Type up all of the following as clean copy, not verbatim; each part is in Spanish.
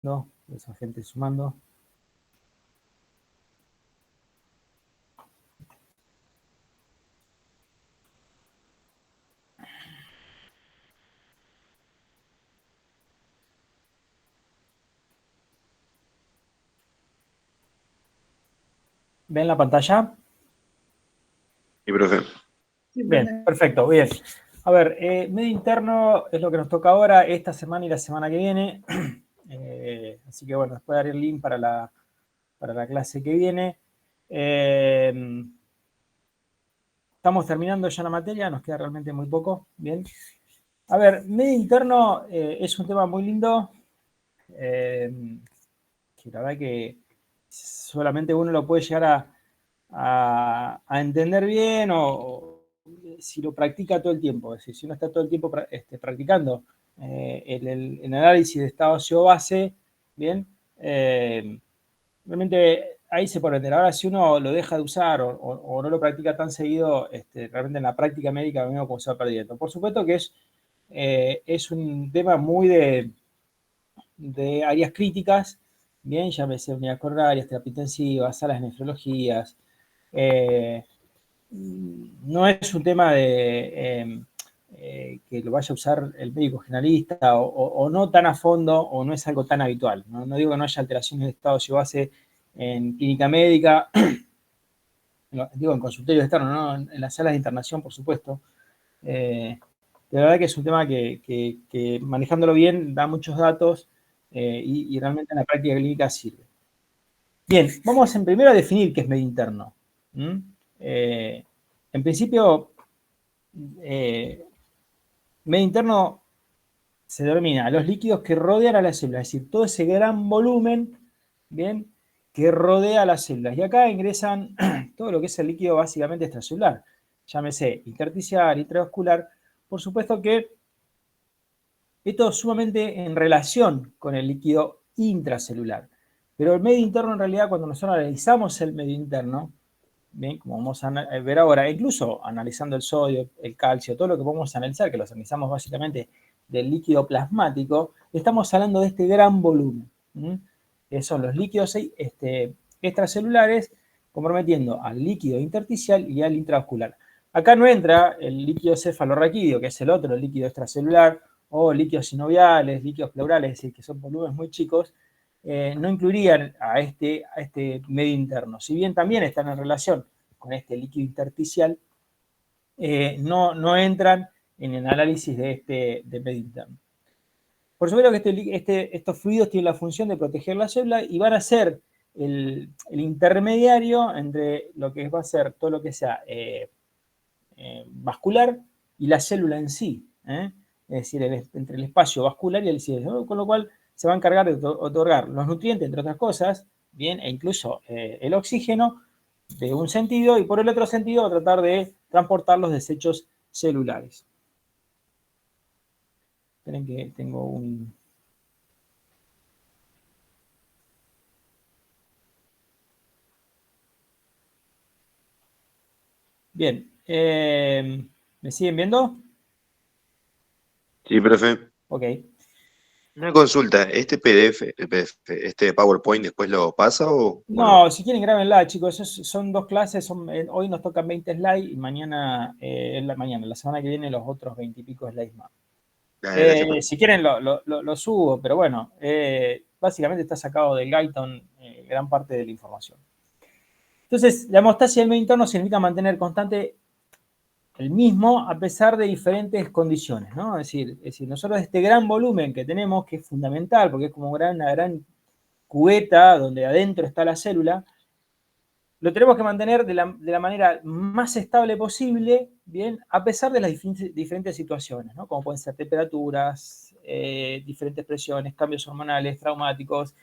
No, esa gente sumando. ¿Ven la pantalla? Sí, profe. Bien, perfecto, bien. A ver, medio interno es lo que nos toca ahora, esta semana y la semana que viene. Así que bueno, después daré el link para la clase que viene. Estamos terminando ya la materia, nos queda realmente muy poco. Bien. A ver, medio interno es un tema muy lindo. Que la verdad que solamente uno lo puede llegar a entender bien o si lo practica todo el tiempo. Es decir, si uno está todo el tiempo practicando el análisis de estado ácido-base, bien, realmente ahí se puede entender. Ahora, si uno lo deja de usar o no lo practica tan seguido, realmente en la práctica médica vemos cómo se va perdiendo. Por supuesto que es un tema muy de áreas críticas, bien, llámese unidades coronarias, terapia intensiva, salas de nefrologías. No es un tema que lo vaya a usar el médico generalista o no tan a fondo o no es algo tan habitual. No digo que no haya alteraciones de estado base en clínica médica, digo en consultorio externo, ¿no? En las salas de internación, por supuesto. De verdad que es un tema que manejándolo bien da muchos datos y realmente en la práctica clínica sirve. Bien, vamos en primero a definir qué es medio interno. En principio, medio interno se denomina los líquidos que rodean a la célula, es decir, todo ese gran volumen, bien, que rodea a las células. Y acá ingresan todo lo que es el líquido básicamente extracelular, llámese intersticial, intravascular. Por supuesto que esto es sumamente en relación con el líquido intracelular. Pero el medio interno, en realidad, cuando nosotros analizamos el medio interno, bien, como vamos a ver ahora, incluso analizando el sodio, el calcio, todo lo que podemos analizar, que los analizamos básicamente del líquido plasmático, estamos hablando de este gran volumen, que son los líquidos extracelulares comprometiendo al líquido intersticial y al intravascular. Acá no entra el líquido cefalorraquídeo, que es el otro líquido extracelular, o líquidos sinoviales, líquidos pleurales, es decir, que son volúmenes muy chicos, no incluirían a este medio interno. Si bien también están en relación con este líquido intersticial, no entran en el análisis de medio interno. Por supuesto que estos fluidos tienen la función de proteger la célula y van a ser el intermediario entre lo que va a ser todo lo que sea vascular y la célula en sí. Es decir, entre el espacio vascular y el cielo, con lo cual se va a encargar de otorgar los nutrientes, entre otras cosas, bien, e incluso el oxígeno de un sentido y por el otro sentido tratar de transportar los desechos celulares. Esperen que tengo un... Bien, ¿me siguen viendo? Sí, profe. Ok. Una consulta, ¿este PowerPoint después lo pasa o no? No, si quieren grábenla, chicos. Son dos clases. Hoy nos tocan 20 slides y mañana, la semana que viene, los otros 20 y pico slides más. Dale, gracias, profe. Si quieren lo subo, pero bueno, básicamente está sacado del Guyton gran parte de la información. Entonces, la hemostasia del medio interno significa mantener constante el mismo a pesar de diferentes condiciones, ¿no? Es decir, nosotros este gran volumen que tenemos, que es fundamental, porque es como una gran cubeta donde adentro está la célula, lo tenemos que mantener de la manera más estable posible, bien, a pesar de las diferentes situaciones, ¿no? Como pueden ser temperaturas, diferentes presiones, cambios hormonales, traumáticos,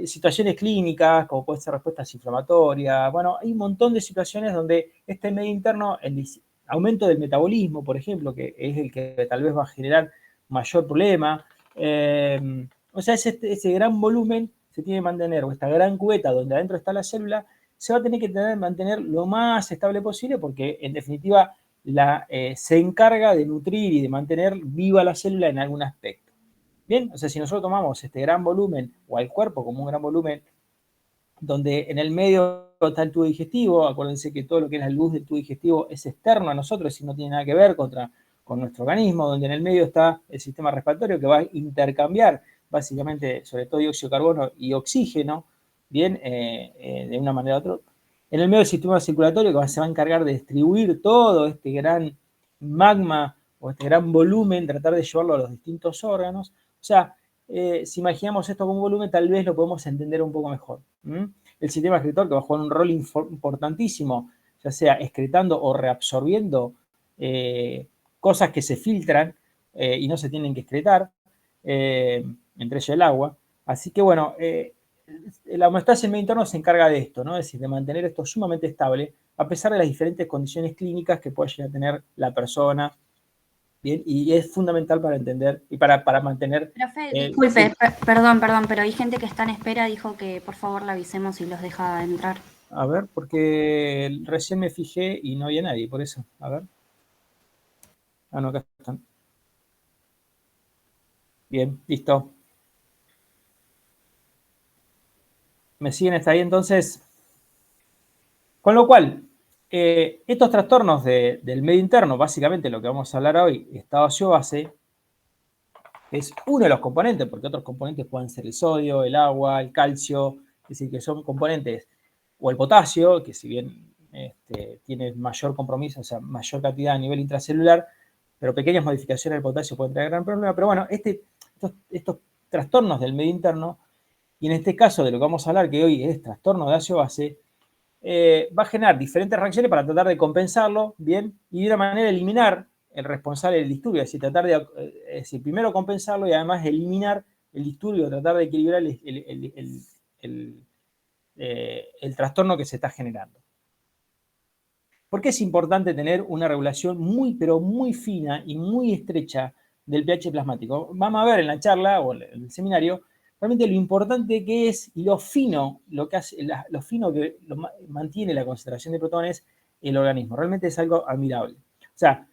situaciones clínicas, como pueden ser respuestas inflamatorias. Bueno, hay un montón de situaciones donde este medio interno, el aumento del metabolismo, por ejemplo, que es el que tal vez va a generar mayor problema. O sea, ese gran volumen se tiene que mantener, o esta gran cubeta donde adentro está la célula, se va a tener que mantener lo más estable posible porque, en definitiva, se encarga de nutrir y de mantener viva la célula en algún aspecto. Bien, o sea, si nosotros tomamos este gran volumen o al cuerpo como un gran volumen, donde en el medio está el tubo digestivo, acuérdense que todo lo que es la luz del tubo digestivo es externo a nosotros y no tiene nada que ver con nuestro organismo, donde en el medio está el sistema respiratorio que va a intercambiar básicamente sobre todo dióxido de carbono y oxígeno, bien, de una manera u otra. En el medio del sistema circulatorio que se va a encargar de distribuir todo este gran magma o este gran volumen, tratar de llevarlo a los distintos órganos. O sea, si imaginamos esto como un volumen, tal vez lo podemos entender un poco mejor. El sistema excretor que va a jugar un rol importantísimo, ya sea excretando o reabsorbiendo cosas que se filtran y no se tienen que excretar, entre ellas el agua. Así que bueno, la homeostasis en medio interno se encarga de esto, ¿no? Es decir, de mantener esto sumamente estable a pesar de las diferentes condiciones clínicas que pueda llegar a tener la persona. Bien, y es fundamental para entender y para mantener. Profe, disculpe, sí. Perdón, pero hay gente que está en espera, dijo que por favor la avisemos y los deja entrar. A ver, porque recién me fijé y no había nadie, por eso. A ver. Ah, no, acá están. Bien, listo. ¿Me siguen hasta ahí entonces? Con lo cual, estos trastornos del medio interno, básicamente lo que vamos a hablar hoy, estado ácido-base, es uno de los componentes, porque otros componentes pueden ser el sodio, el agua, el calcio, es decir, que son componentes, o el potasio, que si bien tiene mayor compromiso, o sea, mayor cantidad a nivel intracelular, pero pequeñas modificaciones del potasio pueden traer gran problema. Pero bueno, estos trastornos del medio interno, y en este caso de lo que vamos a hablar, que hoy es trastorno de ácido-base, va a generar diferentes reacciones para tratar de compensarlo, ¿bien? Y de una manera eliminar el responsable del disturbio, es decir, tratar de, primero compensarlo y además eliminar el disturbio, tratar de equilibrar el trastorno que se está generando. ¿Por qué es importante tener una regulación muy, pero muy fina y muy estrecha del pH plasmático? Vamos a ver en la charla o en el seminario realmente lo importante que es y lo fino, lo que hace, lo fino que mantiene la concentración de protones en el organismo. Realmente es algo admirable. O sea,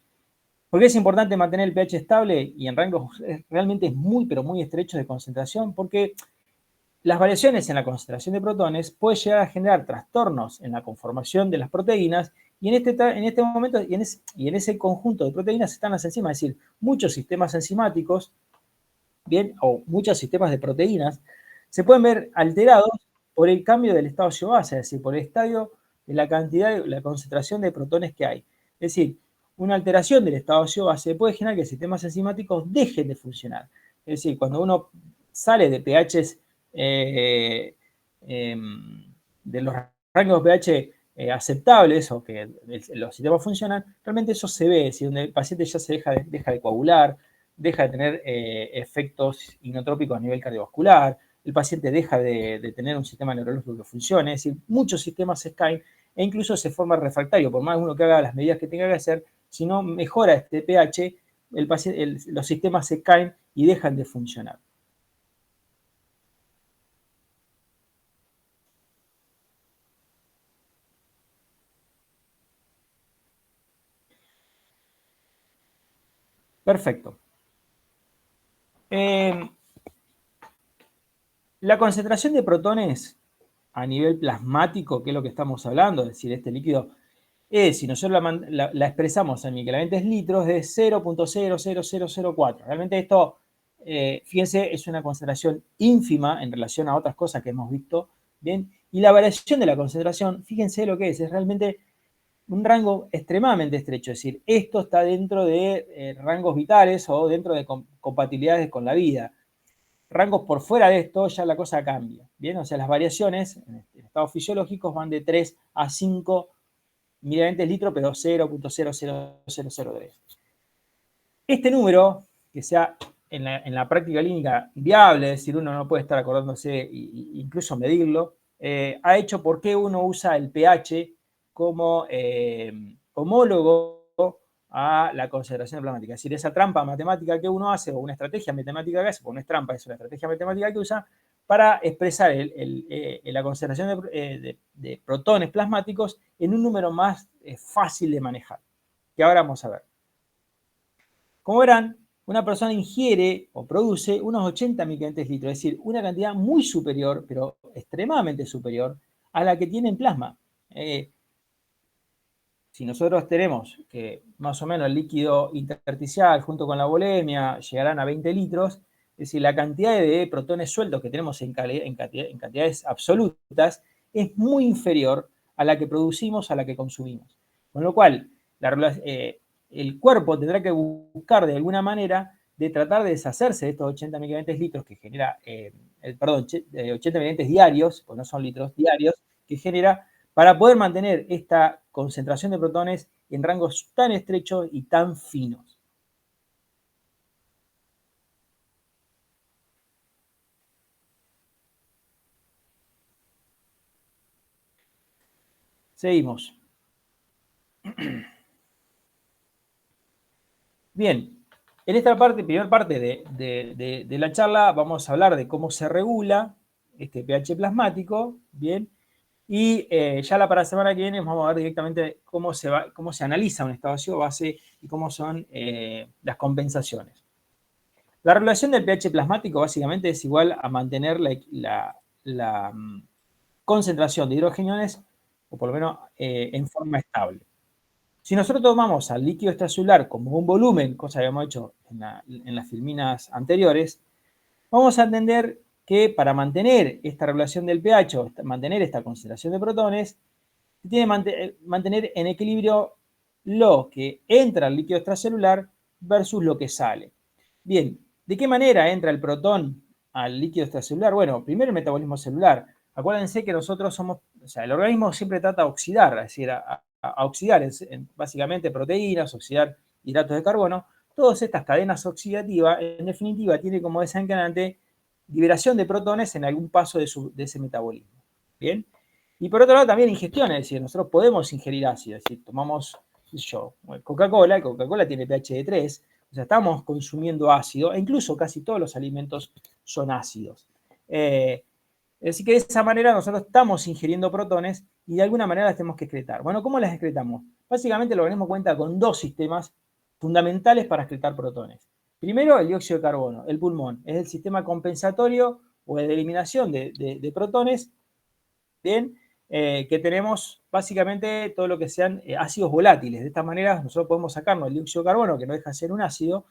¿por qué es importante mantener el pH estable y en rangos realmente muy, pero muy estrechos de concentración? Porque las variaciones en la concentración de protones pueden llegar a generar trastornos en la conformación de las proteínas y en este momento y en ese conjunto de proteínas están las enzimas, es decir, muchos sistemas enzimáticos, bien, o muchos sistemas de proteínas, se pueden ver alterados por el cambio del estado ácido-base, es decir, por el estadio de la cantidad, la concentración de protones que hay. Es decir, una alteración del estado ácido-base puede generar que sistemas enzimáticos dejen de funcionar. Es decir, cuando uno sale de pHs de los rangos pH aceptables o que los sistemas funcionan, realmente eso se ve, si donde el paciente ya se deja de coagular, deja de tener efectos inotrópicos a nivel cardiovascular, el paciente deja de tener un sistema neurológico que funcione, es decir, muchos sistemas se caen e incluso se forma refractario, por más uno que haga las medidas que tenga que hacer, si no mejora este pH, los sistemas se caen y dejan de funcionar. Perfecto. La concentración de protones a nivel plasmático, que es lo que estamos hablando, es decir, este líquido, si nosotros la expresamos en microambientes litros, de 0.00004. Realmente esto, fíjense, es una concentración ínfima en relación a otras cosas que hemos visto, ¿bien? Y la variación de la concentración, fíjense lo que es realmente un rango extremadamente estrecho, es decir, esto está dentro de rangos vitales o dentro de compatibilidades con la vida. Rangos por fuera de esto, ya la cosa cambia, ¿bien? O sea, las variaciones en estados fisiológicos van de 3 a 5 miliamperes litro, pero 0.00003. Este número, que sea en la práctica clínica viable, es decir, uno no puede estar acordándose e incluso medirlo, ha hecho por qué uno usa el pH como homólogo a la concentración plasmática. Es decir, esa trampa matemática que uno hace, o una estrategia matemática que hace, porque no es trampa, es una estrategia matemática que usa para expresar la concentración de protones plasmáticos en un número más fácil de manejar, que ahora vamos a ver. Como verán, una persona ingiere o produce unos 80 micronutrientes litros, es decir, una cantidad muy superior, pero extremadamente superior, a la que tiene en plasma. Si nosotros tenemos que más o menos el líquido intersticial junto con la volemia llegarán a 20 litros, es decir, la cantidad de protones sueltos que tenemos en cantidades absolutas es muy inferior a la que producimos, a la que consumimos. Con lo cual, el cuerpo tendrá que buscar de alguna manera de tratar de deshacerse de estos 80 micronutrientes litros que genera, 80 micronutrientes diarios, pues no son litros diarios, que genera para poder mantener esta concentración de protones en rangos tan estrechos y tan finos. Seguimos. Bien, en esta primera parte de la charla vamos a hablar de cómo se regula este pH plasmático, bien, y ya para la semana que viene vamos a ver directamente cómo se analiza un estado ácido base y cómo son las compensaciones. La regulación del pH plasmático básicamente es igual a mantener la concentración de hidrogeniones, o por lo menos en forma estable. Si nosotros tomamos al líquido extracelular como un volumen, cosa que habíamos hecho en las filminas anteriores, vamos a entender que para mantener esta regulación del pH, o mantener esta concentración de protones, se tiene que mantener en equilibrio lo que entra al líquido extracelular versus lo que sale. Bien, ¿de qué manera entra el protón al líquido extracelular? Bueno, primero el metabolismo celular. Acuérdense que nosotros el organismo siempre trata de oxidar, es decir, a oxidar básicamente proteínas, oxidar hidratos de carbono. Todas estas cadenas oxidativas, en definitiva, tienen como desencadenante liberación de protones en algún paso de ese metabolismo. Bien. Y por otro lado también ingestión, es decir, nosotros podemos ingerir ácido, es decir, tomamos, Coca-Cola tiene pH de 3, o sea, estamos consumiendo ácido, e incluso casi todos los alimentos son ácidos. Es decir, que de esa manera nosotros estamos ingiriendo protones y de alguna manera las tenemos que excretar. Bueno, ¿cómo las excretamos? Básicamente el organismo cuenta con dos sistemas fundamentales para excretar protones. Primero, el dióxido de carbono, el pulmón, es el sistema compensatorio o de eliminación de protones, bien, que tenemos básicamente todo lo que sean ácidos volátiles. De esta manera nosotros podemos sacarnos el dióxido de carbono, que no deja de ser un ácido,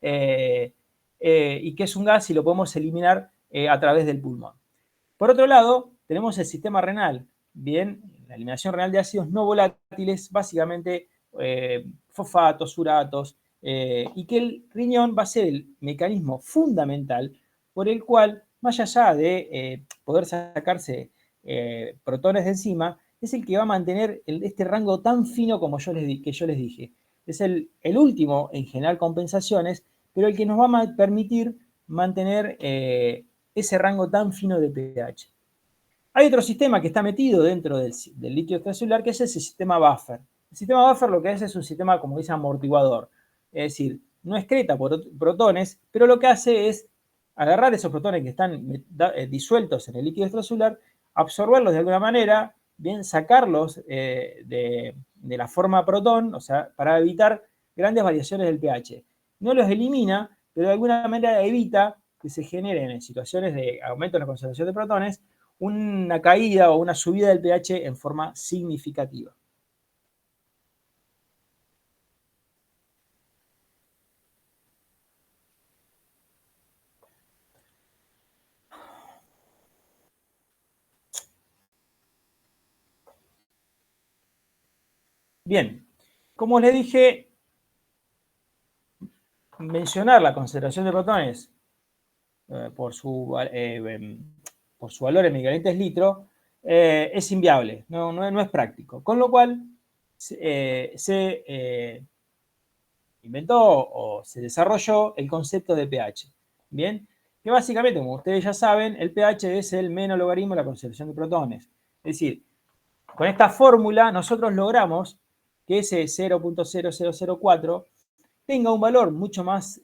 y que es un gas y lo podemos eliminar a través del pulmón. Por otro lado, tenemos el sistema renal. Bien, la eliminación renal de ácidos no volátiles, básicamente fosfatos, uratos, y que el riñón va a ser el mecanismo fundamental por el cual, más allá de poder sacarse protones de encima, es el que va a mantener este rango tan fino como que yo les dije. Es el último en generar compensaciones, pero el que nos va a permitir mantener ese rango tan fino de pH. Hay otro sistema que está metido dentro del líquido extracelular, que es ese sistema buffer. El sistema buffer lo que hace es un sistema, como dice, amortiguador. Es decir, no excreta protones, pero lo que hace es agarrar esos protones que están disueltos en el líquido extracelular, absorberlos de alguna manera, bien, sacarlos de la forma protón, o sea, para evitar grandes variaciones del pH. No los elimina, pero de alguna manera evita que se generen en situaciones de aumento de la concentración de protones una caída o una subida del pH en forma significativa. Bien, como les dije, mencionar la concentración de protones por su valor en micronutrientes litro es inviable, no es práctico. Con lo cual, se inventó o se desarrolló el concepto de pH. Bien, que básicamente, como ustedes ya saben, el pH es el menos logaritmo de la concentración de protones. Es decir, con esta fórmula nosotros logramos que ese 0.0004 tenga un valor mucho más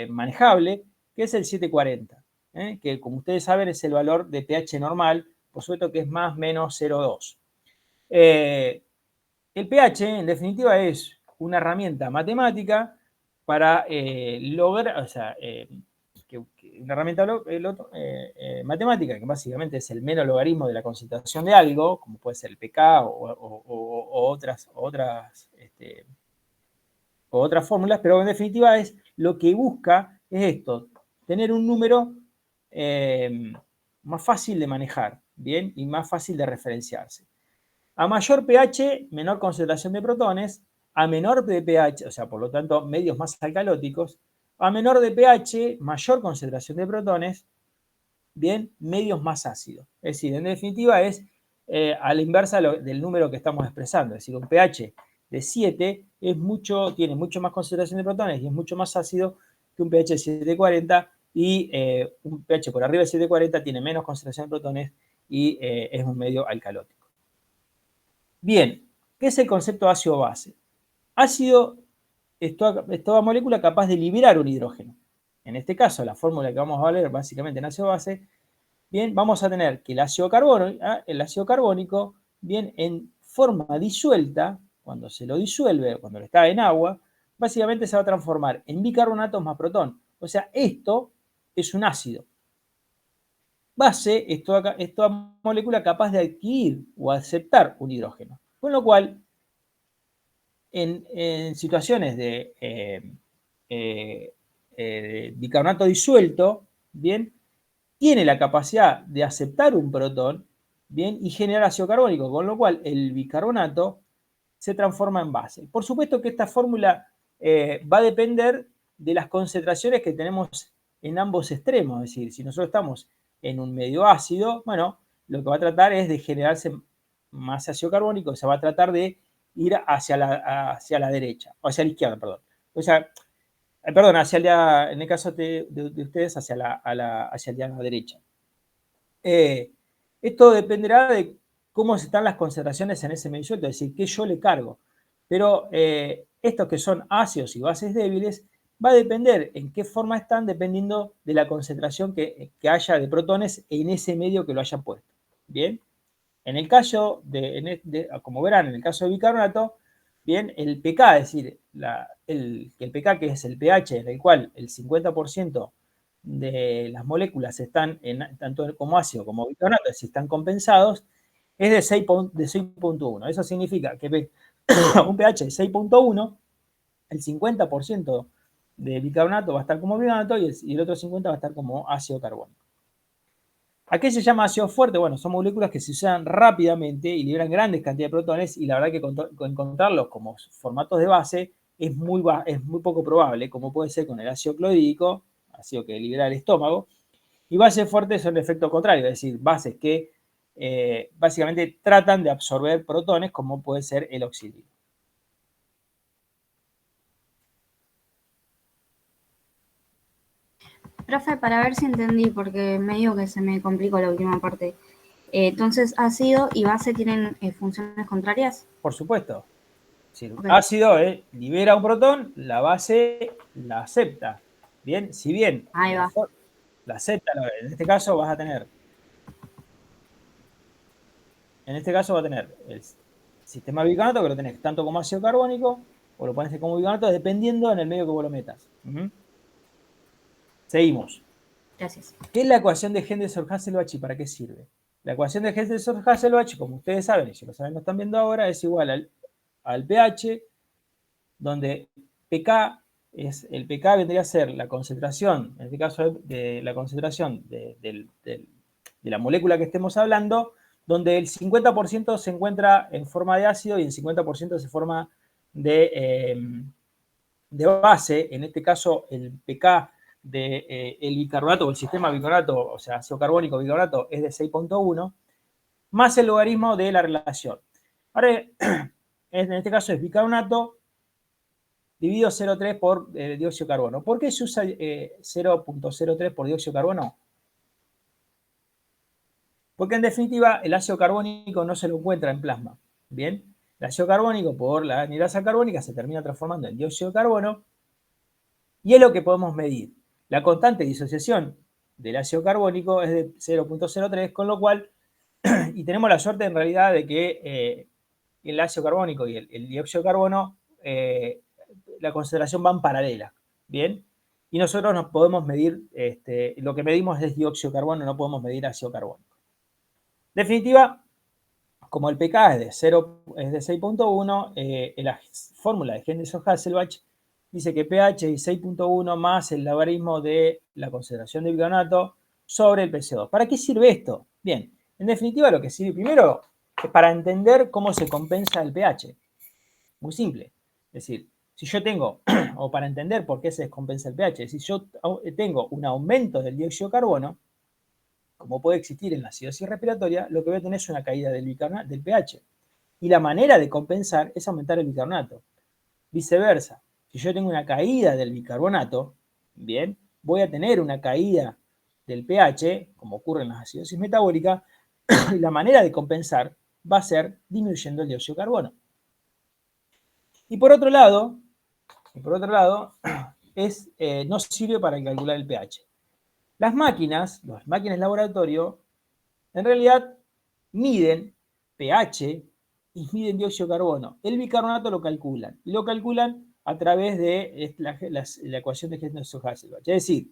manejable, que es el 740, que como ustedes saben es el valor de pH normal, por supuesto que es más o menos 0,2. El pH, en definitiva, es una herramienta matemática para lograr, o sea, una herramienta matemática, que básicamente es el menos logaritmo de la concentración de algo, como puede ser el pK o otras fórmulas, pero en definitiva es lo que busca es esto, tener un número más fácil de manejar, ¿bien? Y más fácil de referenciarse. A mayor pH, menor concentración de protones. A menor de pH, o sea, por lo tanto, medios más alcalóticos. A menor de pH, mayor concentración de protones. Bien, medios más ácidos. Es decir, en definitiva es a la inversa del número que estamos expresando. Es decir, un pH de 7 tiene mucho más concentración de protones y es mucho más ácido que un pH de 740, y un pH por arriba de 740 tiene menos concentración de protones y es un medio alcalótico. Bien, ¿qué es el concepto ácido-base? Ácido es toda molécula capaz de liberar un hidrógeno. En este caso, la fórmula que vamos a ver básicamente en ácido-base, bien, vamos a tener que el ácido carbónico, bien, en forma disuelta, cuando se lo disuelve, cuando está en agua, básicamente se va a transformar en bicarbonato más protón. O sea, esto es un ácido. Base es toda molécula capaz de adquirir o aceptar un hidrógeno. Con lo cual, en situaciones de bicarbonato disuelto, bien, tiene la capacidad de aceptar un protón, bien, y generar ácido carbónico, con lo cual el bicarbonato se transforma en base. Por supuesto que esta fórmula va a depender de las concentraciones que tenemos en ambos extremos. Es decir, si nosotros estamos en un medio ácido, bueno, lo que va a tratar es de generarse más ácido carbónico, se va a tratar de ir hacia la derecha, o hacia la izquierda, perdón. O sea, perdón, en el caso de ustedes, hacia la derecha. Esto dependerá de cómo están las concentraciones en ese medio disuelto, es decir, qué yo le cargo. Pero estos que son ácidos y bases débiles, va a depender en qué forma están, dependiendo de la concentración que haya de protones en ese medio que lo haya puesto. Bien, en el caso como verán, en el caso de bicarbonato, bien, el pK, es decir, el pK, que es el pH en el cual el 50% de las moléculas están tanto como ácido como bicarbonato, si están compensados, es de 6.1. Eso significa que un pH de 6.1, el 50% de bicarbonato va a estar como bicarbonato y el otro 50% va a estar como ácido carbónico. ¿A qué se llama ácido fuerte? Bueno, son moléculas que se usan rápidamente y liberan grandes cantidades de protones, y la verdad que encontrarlos como formatos de base es muy poco probable, como puede ser con el ácido clorhídrico, ácido que libera el estómago, y bases fuertes son el efecto contrario, es decir, bases que básicamente tratan de absorber protones, como puede ser el oxidrio. Profe, para ver si entendí, porque medio que se me complicó la última parte. Entonces, ácido y base tienen funciones contrarias. Por supuesto. Si Okay. ácido libera un protón, la base la acepta. Bien, si bien Ahí va. la acepta, en este caso va a tener el sistema bicarbonato, que lo tenés tanto como ácido carbónico, o lo pones como bicarbonato, dependiendo en el medio que vos lo metas. Seguimos. Gracias. ¿Qué es la ecuación de Henderson-Hasselbalch y para qué sirve? La ecuación de Henderson-Hasselbalch, como ustedes saben, y si lo saben, lo están viendo ahora, es igual al pH, donde el pK vendría a ser la concentración, en este caso de la concentración de la molécula que estemos hablando, donde el 50% se encuentra en forma de ácido y el 50% se forma de base. En este caso, el pK del bicarbonato o el sistema bicarbonato, o sea, ácido carbónico bicarbonato, es de 6.1, más el logaritmo de la relación. Ahora, en este caso es bicarbonato dividido 0,3 por dióxido de carbono. ¿Por qué se usa 0.03 por dióxido de carbono? Porque en definitiva el ácido carbónico no se lo encuentra en plasma. Bien, el ácido carbónico por la anhidrasa carbónica se termina transformando en dióxido de carbono y es lo que podemos medir. La constante de disociación del ácido carbónico es de 0.03, con lo cual, y tenemos la suerte en realidad de que el ácido carbónico y el dióxido de carbono la concentración van paralela, ¿bien? Y nosotros nos podemos medir, lo que medimos es dióxido de carbono, no podemos medir ácido carbónico. En definitiva, como el pK es de 6.1, la fórmula de Henderson-Hasselbalch dice que pH es 6.1 más el logaritmo de la concentración de bicarbonato sobre el PCO2. ¿Para qué sirve esto? Bien, en definitiva lo que sirve primero es para entender cómo se compensa el pH. Muy simple. Es decir, si yo tengo, o para entender por qué se descompensa el pH, si yo tengo un aumento del dióxido de carbono, como puede existir en la acidosis respiratoria, lo que voy a tener es una caída del pH. Y la manera de compensar es aumentar el bicarbonato. Viceversa, si yo tengo una caída del bicarbonato, bien, voy a tener una caída del pH, como ocurre en las acidosis metabólicas, y la manera de compensar va a ser disminuyendo el dióxido de carbono. Y por otro lado, no sirve para calcular el pH. Las máquinas de laboratorio, en realidad miden pH y miden dióxido de carbono. El bicarbonato lo calculan. Y lo calculan a través de la ecuación de Henderson-Hasselbalch. Es decir,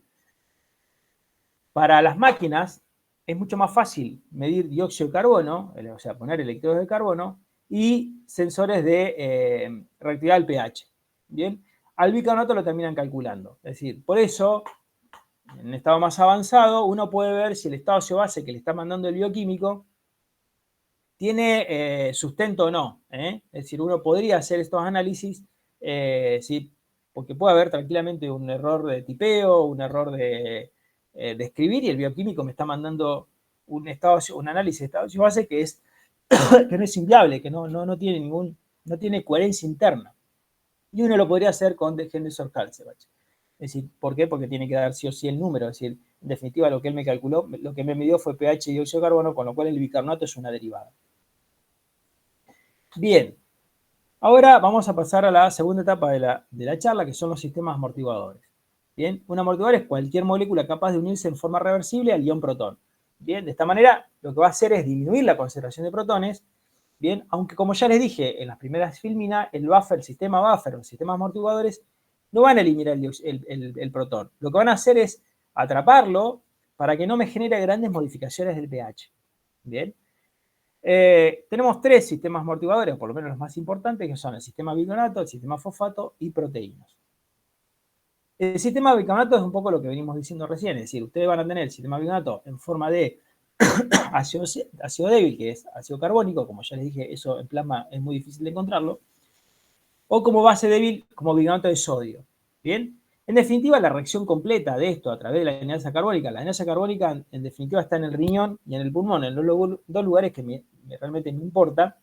para las máquinas es mucho más fácil medir dióxido de carbono, o sea, poner electrodos de carbono, y sensores de reactividad del pH. Bien, al bicarbonato lo terminan calculando. Es decir, por eso, en un estado más avanzado, uno puede ver si el estado ácido-base que le está mandando el bioquímico tiene sustento o no. Es decir, uno podría hacer estos análisis, ¿sí? Porque puede haber tranquilamente un error de tipeo, un error de escribir, y el bioquímico me está mandando un análisis de estado ácido-base que no es inviable, que no tiene coherencia interna. Y uno lo podría hacer con Henderson-Hasselbalch. Es decir, ¿por qué? Porque tiene que dar sí o sí el número. Es decir, en definitiva, lo que él me calculó, lo que me midió fue pH y dióxido de carbono, con lo cual el bicarbonato es una derivada. Bien, ahora vamos a pasar a la segunda etapa de la charla, que son los sistemas amortiguadores. Bien, un amortiguador es cualquier molécula capaz de unirse en forma reversible al ion protón. Bien, de esta manera lo que va a hacer es disminuir la concentración de protones. Bien, aunque como ya les dije en las primeras filminas, el sistema buffer o los sistemas amortiguadores no van a eliminar el protón. Lo que van a hacer es atraparlo para que no me genere grandes modificaciones del pH. Bien. Tenemos tres sistemas amortiguadores, por lo menos los más importantes, que son el sistema bicarbonato, el sistema fosfato y proteínas. El sistema bicarbonato es un poco lo que venimos diciendo recién, es decir, ustedes van a tener el sistema bicarbonato en forma de ácido débil, que es ácido carbónico, como ya les dije, eso en plasma es muy difícil de encontrarlo, o como base débil, como bicarbonato de sodio. ¿Bien? En definitiva, la reacción completa de esto a través de la anhidasa carbónica, la anhidasa carbónica en definitiva está en el riñón y en el pulmón, en los dos lugares que realmente me importa.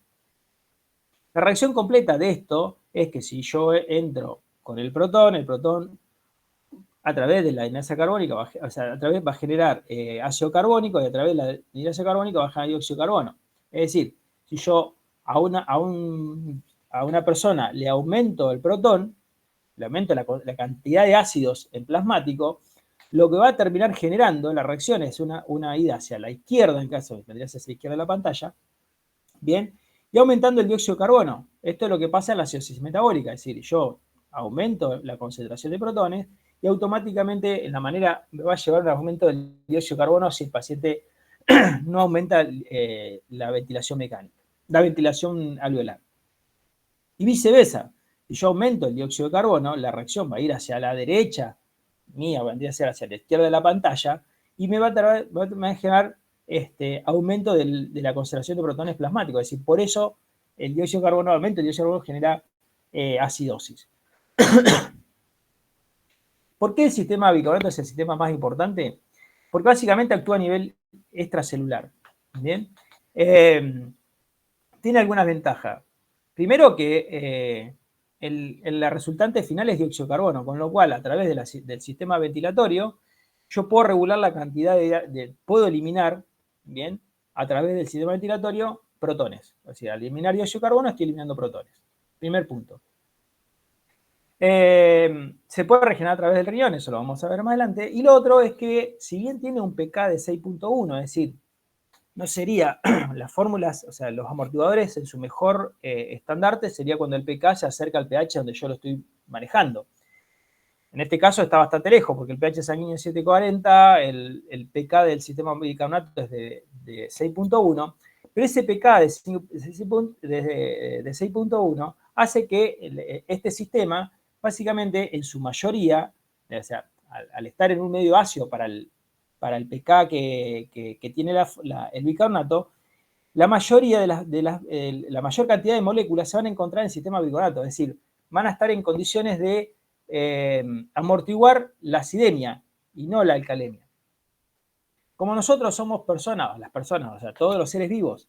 La reacción completa de esto es que si yo entro con el protón a través de la anhidasa carbónica, va a generar ácido carbónico, y a través de la anhidasa carbónica va a generar dióxido de carbono. Es decir, si yo a una persona le aumento el protón, le aumento la cantidad de ácidos en plasmático, lo que va a terminar generando la reacción es una ida hacia la izquierda, en caso de que tendría que ser hacia la izquierda de la pantalla, bien, y aumentando el dióxido de carbono. Esto es lo que pasa en la acidosis metabólica, es decir, yo aumento la concentración de protones y automáticamente la manera me va a llevar a un aumento del dióxido de carbono si el paciente no aumenta la ventilación mecánica, la ventilación alveolar. Y viceversa, si yo aumento el dióxido de carbono, la reacción va a ir hacia la derecha mía, va a ser hacia la izquierda de la pantalla, y me va a generar aumento de la concentración de protones plasmáticos. Es decir, por eso el dióxido de carbono aumenta, el dióxido de carbono genera acidosis. ¿Por qué el sistema bicarbonato es el sistema más importante? Porque básicamente actúa a nivel extracelular. ¿Bien? Tiene algunas ventajas. Primero que la resultante final es dióxido de carbono, con lo cual a través del sistema ventilatorio yo puedo regular la cantidad puedo eliminar, bien, a través del sistema ventilatorio protones. O sea, al eliminar dióxido de carbono estoy eliminando protones. Primer punto. Se puede regenerar a través del riñón, eso lo vamos a ver más adelante. Y lo otro es que, si bien tiene un pK de 6.1, es decir, no sería las fórmulas, o sea, los amortiguadores en su mejor estandarte sería cuando el pK se acerca al pH donde yo lo estoy manejando. En este caso está bastante lejos, porque el pH sanguíneo es 7,40, el pK del sistema bicarbonato es de 6,1, pero ese pK de 6,1 hace que este sistema, básicamente, en su mayoría, o sea, al estar en un medio ácido para el pK que tiene el bicarbonato, la mayoría la mayor cantidad de moléculas se van a encontrar en el sistema bicarbonato, es decir, van a estar en condiciones de amortiguar la acidemia y no la alcalemia. Como nosotros somos personas, o sea, todos los seres vivos,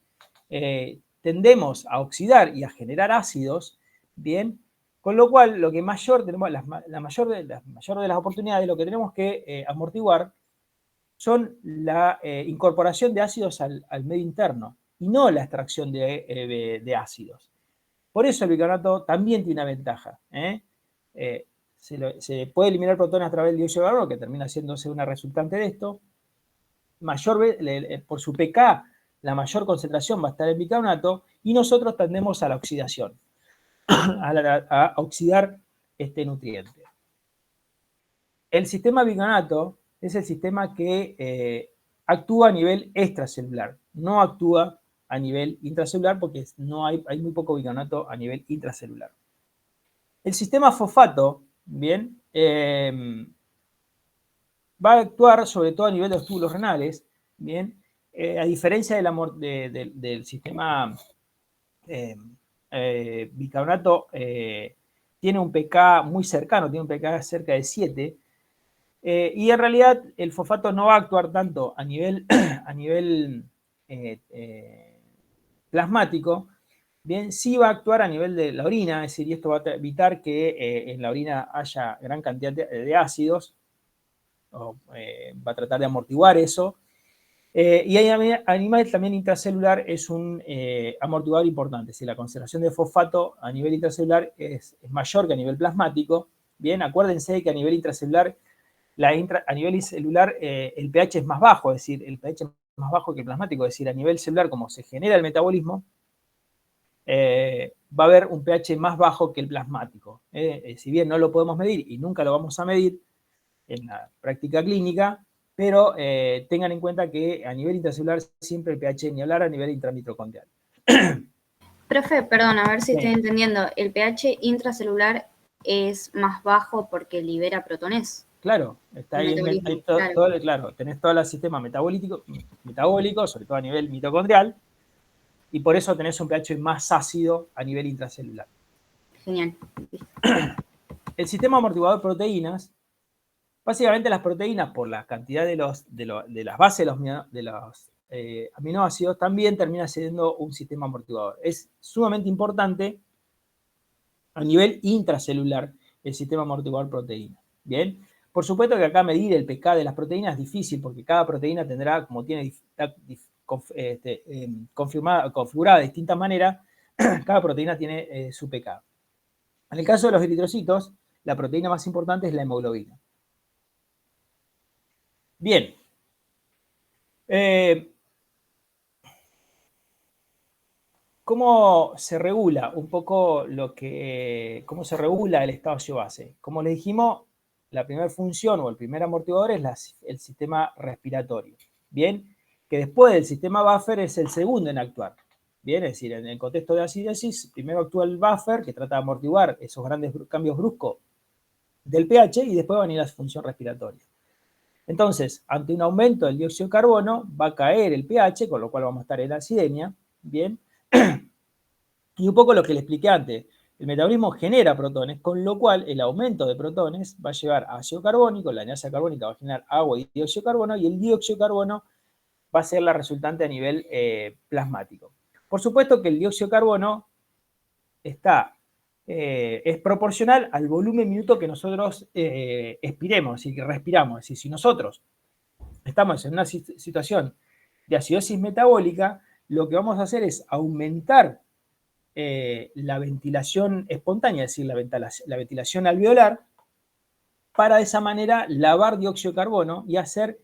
tendemos a oxidar y a generar ácidos, bien, con lo cual lo que tenemos, la mayor de las oportunidades, lo que tenemos que amortiguar son la incorporación de ácidos al medio interno y no la extracción de ácidos. Por eso el bicarbonato también tiene una ventaja. Se puede eliminar protones a través del dióxido de carbono, que termina siéndose una resultante de esto. Por su pK, la mayor concentración va a estar en bicarbonato y nosotros tendemos a la oxidación, a oxidar este nutriente. El sistema bicarbonato es el sistema que actúa a nivel extracelular, no actúa a nivel intracelular porque hay muy poco bicarbonato a nivel intracelular. El sistema fosfato, bien, va a actuar sobre todo a nivel de los túbulos renales, bien, a diferencia del sistema bicarbonato, tiene un pK muy cercano, tiene un pK cerca de 7, y en realidad el fosfato no va a actuar tanto a nivel plasmático, bien, sí va a actuar a nivel de la orina, es decir, y esto va a evitar que en la orina haya gran cantidad de ácidos, va a tratar de amortiguar eso. Y a nivel también intracelular es un amortiguador importante, si la concentración de fosfato a nivel intracelular es mayor que a nivel plasmático, bien, acuérdense que a nivel intracelular, a nivel celular el pH es más bajo, es decir, el pH es más bajo que el plasmático, es decir, a nivel celular, como se genera el metabolismo, va a haber un pH más bajo que el plasmático. Si bien no lo podemos medir y nunca lo vamos a medir en la práctica clínica, pero tengan en cuenta que a nivel intracelular siempre el pH, ni hablar a nivel intramitocondrial. Profe, perdón, a ver si Sí. estoy entendiendo. ¿El pH intracelular es más bajo porque libera protones? Claro, está ahí, claro, tenés todo el sistema metabólico, sobre todo a nivel mitocondrial, y por eso tenés un pH más ácido a nivel intracelular. Genial. El sistema amortiguador de proteínas, básicamente las proteínas, por la cantidad de las bases de los aminoácidos, también termina siendo un sistema amortiguador. Es sumamente importante a nivel intracelular el sistema amortiguador de proteínas. Bien, por supuesto que acá medir el pK de las proteínas es difícil porque cada proteína tendrá, como está configurada de distinta manera, cada proteína tiene su pK. En el caso de los eritrocitos, la proteína más importante es la hemoglobina. Bien. ¿Cómo se regula un poco cómo se regula el estado ácido-base? Como les dijimos, la primera función o el primer amortiguador es el sistema respiratorio. Bien, que después del sistema buffer es el segundo en actuar. Bien, es decir, en el contexto de acidosis, primero actúa el buffer que trata de amortiguar esos grandes cambios bruscos del pH y después va a venir la función respiratoria. Entonces, ante un aumento del dióxido de carbono, va a caer el pH, con lo cual vamos a estar en acidemia, bien. Y un poco lo que le expliqué antes, el metabolismo genera protones, con lo cual el aumento de protones va a llevar a ácido carbónico, la anhidrosa carbónica va a generar agua y dióxido de carbono, y el dióxido de carbono va a ser la resultante a nivel plasmático. Por supuesto que el dióxido de carbono es proporcional al volumen minuto que nosotros expiremos, es decir, que respiramos. Es decir, si nosotros estamos en una situación de acidosis metabólica, lo que vamos a hacer es aumentar la ventilación espontánea, es decir, la ventilación alveolar, para de esa manera lavar dióxido de carbono y hacer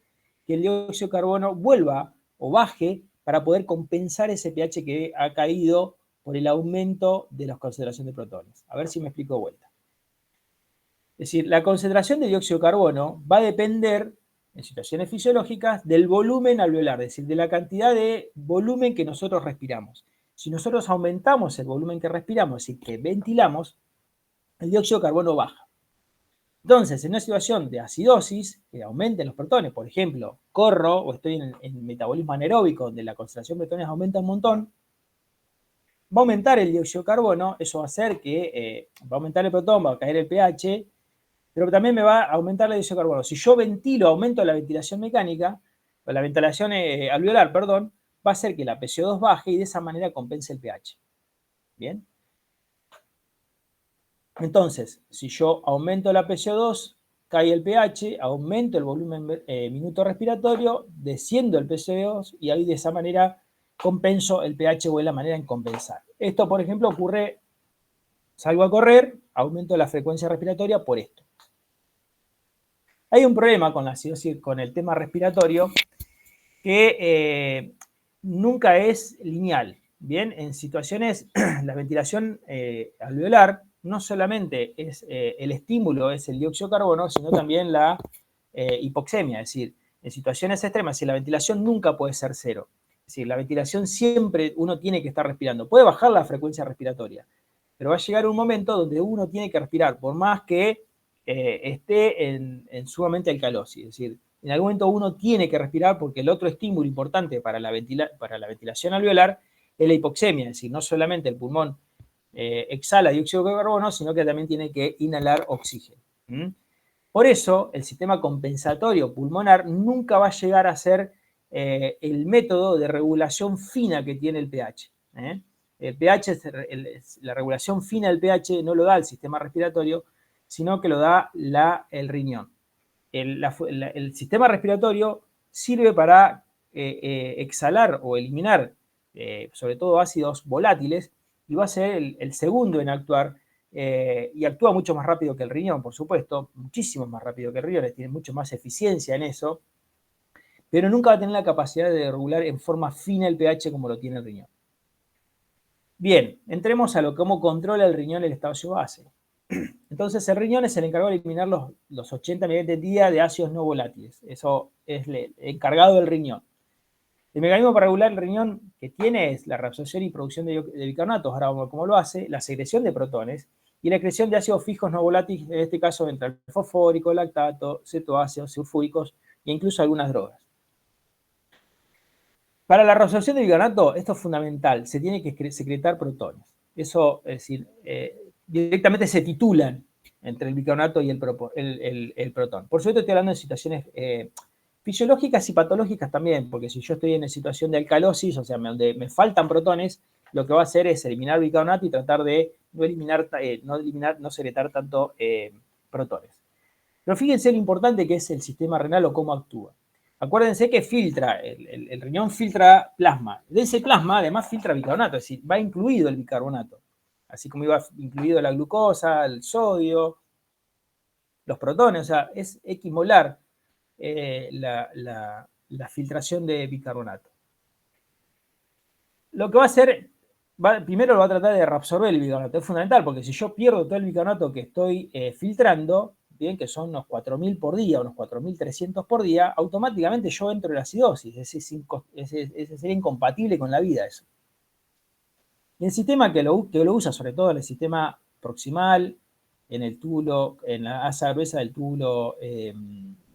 que el dióxido de carbono vuelva o baje para poder compensar ese pH que ha caído por el aumento de la concentración de protones. A ver si me explico de vuelta. Es decir, la concentración de dióxido de carbono va a depender, en situaciones fisiológicas, del volumen alveolar, es decir, de la cantidad de volumen que nosotros respiramos. Si nosotros aumentamos el volumen que respiramos, es decir, que ventilamos, el dióxido de carbono baja. Entonces, en una situación de acidosis, que aumenten los protones, por ejemplo, corro o estoy en metabolismo anaeróbico, donde la concentración de protones aumenta un montón, va a aumentar el dióxido de carbono, eso va a hacer que va a aumentar el protón, va a caer el pH, pero también me va a aumentar el dióxido de carbono. Si yo ventilo, aumento la ventilación mecánica, o la ventilación alveolar, perdón, va a hacer que la PCO2 baje y de esa manera compense el pH. ¿Bien? Entonces, si yo aumento la PCO2, cae el pH, aumento el volumen minuto respiratorio, desciendo el PCO2 y ahí de esa manera compenso el pH o es la manera en compensar. Esto, por ejemplo, ocurre, salgo a correr, aumento la frecuencia respiratoria por esto. Hay un problema con la acidosis, con el tema respiratorio, que nunca es lineal. Bien, en situaciones, la ventilación alveolar no solamente es el estímulo, es el dióxido de carbono, sino también la hipoxemia. Es decir, en situaciones extremas, si la ventilación nunca puede ser cero. Es decir, la ventilación siempre uno tiene que estar respirando. Puede bajar la frecuencia respiratoria, pero va a llegar un momento donde uno tiene que respirar, por más que esté en sumamente alcalosis. Es decir, en algún momento uno tiene que respirar porque el otro estímulo importante para la ventilación alveolar es la hipoxemia. Es decir, no solamente el pulmón exhala dióxido de carbono, sino que también tiene que inhalar oxígeno. Por eso, el sistema compensatorio pulmonar nunca va a llegar a ser el método de regulación fina que tiene el pH. El pH, la regulación fina del pH no lo da el sistema respiratorio, sino que lo da el riñón. El sistema respiratorio sirve para exhalar o eliminar, sobre todo ácidos volátiles, y va a ser el segundo en actuar, y actúa mucho más rápido que el riñón, por supuesto, muchísimo más rápido que el riñón, tiene mucho más eficiencia en eso, pero nunca va a tener la capacidad de regular en forma fina el pH como lo tiene el riñón. Bien, entremos a cómo controla el riñón el estado base. Entonces, el riñón es el encargado de eliminar los 80 mg al día de ácidos no volátiles. Eso es el encargado del riñón. El mecanismo para regular el riñón que tiene es la reabsorción y producción de bicarbonatos, ahora vamos a ver cómo lo hace, la secreción de protones y la excreción de ácidos fijos no volátiles, en este caso entre el fosfórico, lactato, cetoácidos, sulfúricos e incluso algunas drogas. Para la reabsorción de bicarbonato, esto es fundamental, se tiene que secretar protones. Eso, es decir, directamente se titulan entre el bicarbonato y el protón. Por supuesto, estoy hablando de situaciones fisiológicas y patológicas también, porque si yo estoy en situación de alcalosis, o sea, donde me faltan protones, lo que va a hacer es eliminar bicarbonato y tratar de no secretar tanto protones. Pero fíjense lo importante que es el sistema renal o cómo actúa. Acuérdense que filtra, el riñón filtra plasma. De ese plasma, además, filtra bicarbonato, es decir, va incluido el bicarbonato. Así como iba incluido la glucosa, el sodio, los protones, o sea, es equimolar la filtración de bicarbonato. Lo que va a hacer, primero lo va a tratar de reabsorber el bicarbonato, es fundamental, porque si yo pierdo todo el bicarbonato que estoy filtrando, bien, que son unos 4.000 por día, unos 4.300 por día, automáticamente yo entro en la acidosis, sería incompatible con la vida eso. Y el sistema que lo usa, sobre todo en el sistema proximal, en el túbulo, en la asa gruesa del túbulo de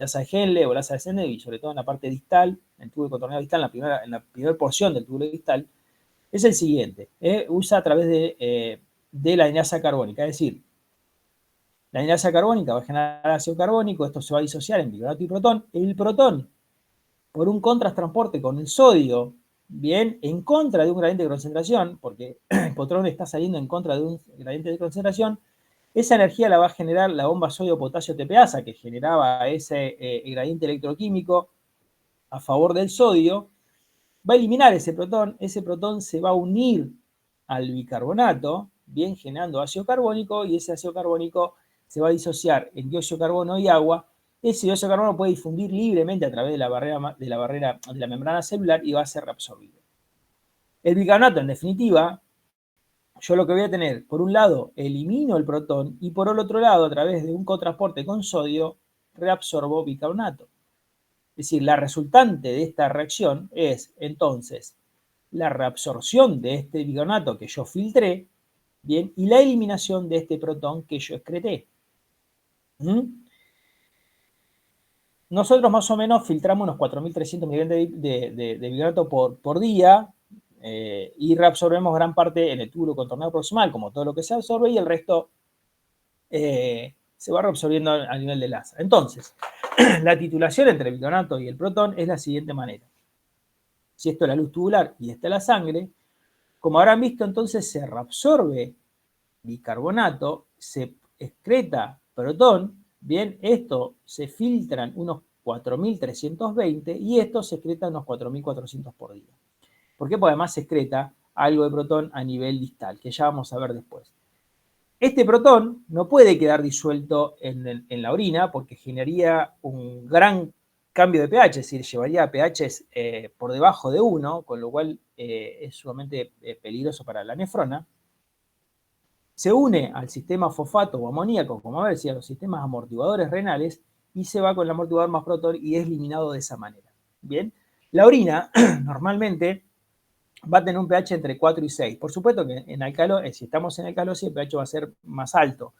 asa de Henle o la asa de Sennett, y sobre todo en la parte distal, en el túbulo contorneado distal, en la primera porción del túbulo distal, es el siguiente. Usa a través de la adenasa carbónica, es decir, la adenasa carbónica va a generar ácido carbónico, esto se va a disociar en bicarbonato y protón. El protón, por un contratransporte con el sodio, bien, en contra de un gradiente de concentración, porque el protón está saliendo en contra de un gradiente de concentración, esa energía la va a generar la bomba sodio-potasio TPasa, que generaba ese gradiente electroquímico a favor del sodio, va a eliminar ese protón se va a unir al bicarbonato, bien, generando ácido carbónico, y ese ácido carbónico se va a disociar en dióxido de carbono y agua. Ese dióxido de carbono puede difundir libremente a través de la membrana celular y va a ser reabsorbido. El bicarbonato, en definitiva, yo lo que voy a tener, por un lado, elimino el protón y por el otro lado, a través de un cotransporte con sodio, reabsorbo bicarbonato. Es decir, la resultante de esta reacción es, entonces, la reabsorción de este bicarbonato que yo filtré, bien, y la eliminación de este protón que yo excreté. Nosotros más o menos filtramos unos 4.300 miligramos de bicarbonato por día y reabsorbemos gran parte en el túbulo contorneado proximal, como todo lo que se absorbe, y el resto se va reabsorbiendo a nivel de láser. Entonces, la titulación entre el bicarbonato y el protón es la siguiente manera. Si esto es la luz tubular y esta es la sangre, como habrán visto, entonces se reabsorbe bicarbonato, se excreta protón, bien, esto se filtran unos 4.320 y esto se excreta unos 4.400 por día. ¿Por qué? Porque además se excreta algo de protón a nivel distal, que ya vamos a ver después. Este protón no puede quedar disuelto en la orina porque generaría un gran cambio de pH, es decir, llevaría a pHs por debajo de 1, con lo cual es sumamente peligroso para la nefrona. Se une al sistema fosfato o amoníaco, como a ver si a los sistemas amortiguadores renales, y se va con el amortiguador más protón y es eliminado de esa manera. Bien, la orina normalmente va a tener un pH entre 4 y 6. Por supuesto que si estamos en alcalosis, el pH va a ser más alto.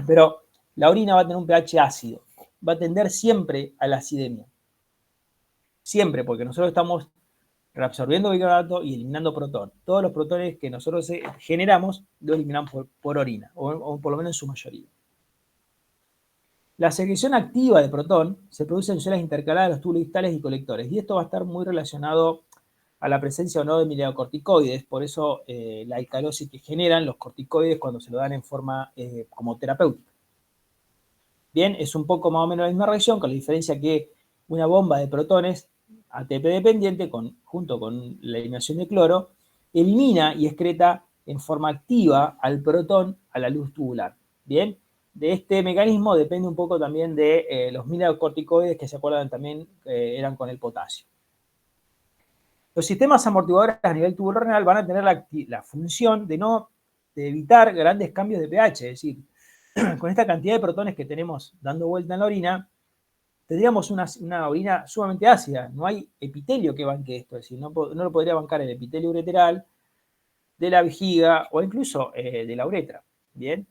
Pero la orina va a tener un pH ácido. Va a tender siempre a la acidemia. Siempre, porque nosotros estamos reabsorbiendo bicarbonato y eliminando protón. Todos los protones que nosotros generamos los eliminamos por orina, o por lo menos en su mayoría. La secreción activa de protón se produce en zonas intercaladas de los túbulos distales y colectores, y esto va a estar muy relacionado a la presencia o no de mineralocorticoides, por eso la alcalosis que generan los corticoides cuando se lo dan en forma como terapéutica. Bien, es un poco más o menos la misma reacción, con la diferencia que una bomba de protones ATP dependiente, junto con la eliminación de cloro, elimina y excreta en forma activa al protón a la luz tubular. Bien, de este mecanismo depende un poco también de los mineralocorticoides que se acuerdan también eran con el potasio. Los sistemas amortiguadores a nivel tubular renal van a tener la función de evitar grandes cambios de pH, es decir, con esta cantidad de protones que tenemos dando vuelta en la orina, tendríamos una orina sumamente ácida. No hay epitelio que banque esto, es decir, no lo podría bancar el epitelio ureteral de la vejiga o incluso de la uretra. Bien.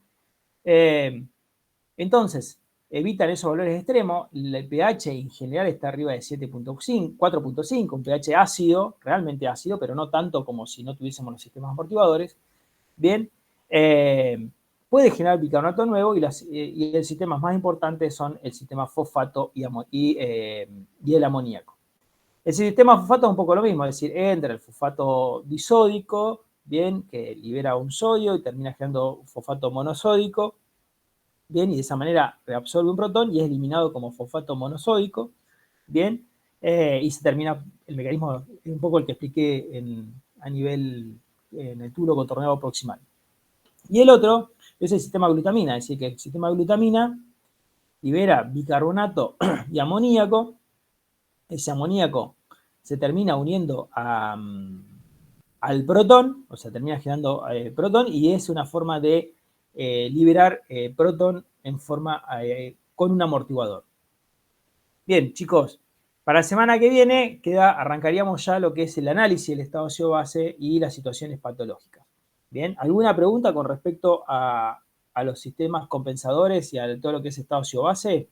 Entonces, evitan esos valores extremos. El pH en general está arriba de 7.5, 4.5, un pH ácido, realmente ácido, pero no tanto como si no tuviésemos los sistemas amortiguadores. Bien. Puede generar bicarbonato nuevo y el sistema más importante son el sistema fosfato y el amoníaco. El sistema fosfato es un poco lo mismo, es decir, entra el fosfato disódico, bien, que libera un sodio y termina generando fosfato monosódico, bien, y de esa manera reabsorbe un protón y es eliminado como fosfato monosódico, bien, y se termina el mecanismo, un poco el que expliqué a nivel en el túbulo contorneado proximal. Y el otro es el sistema glutamina, es decir, que el sistema glutamina libera bicarbonato y amoníaco. Ese amoníaco se termina uniendo al protón, o sea, termina generando protón, y es una forma de liberar protón en forma con un amortiguador. Bien, chicos, para la semana que viene arrancaríamos ya lo que es el análisis del estado óseo base y las situaciones patológicas. Bien, ¿alguna pregunta con respecto a los sistemas compensadores y a todo lo que es estado óseo base?